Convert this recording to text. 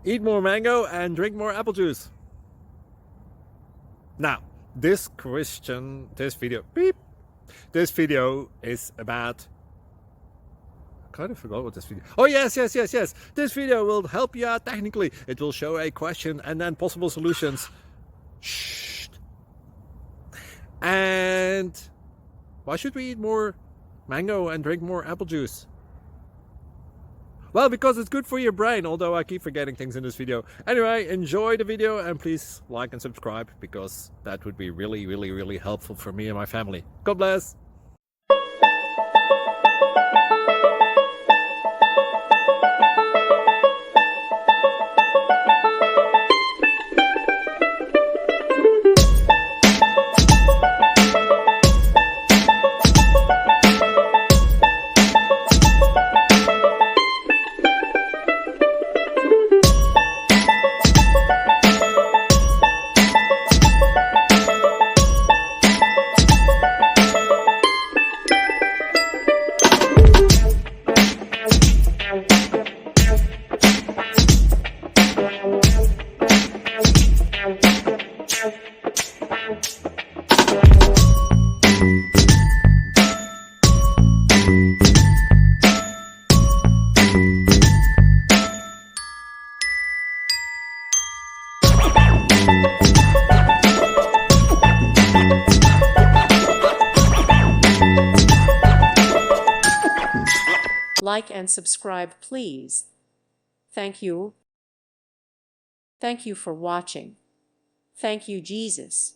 Eat more mango and drink more apple juice. Now, this video is about, I kind of forgot what this video. Oh, yes. This video will help you out technically. It will show a question and then possible solutions. Shh. And why should we eat more mango and drink more apple juice? Well, because it's good for your brain, although I keep forgetting things in this video. Anyway, enjoy the video and please like and subscribe, because that would be really helpful for me and my family. God bless! Like and subscribe, please. Thank you. Thank you for watching. Thank you, Jesus.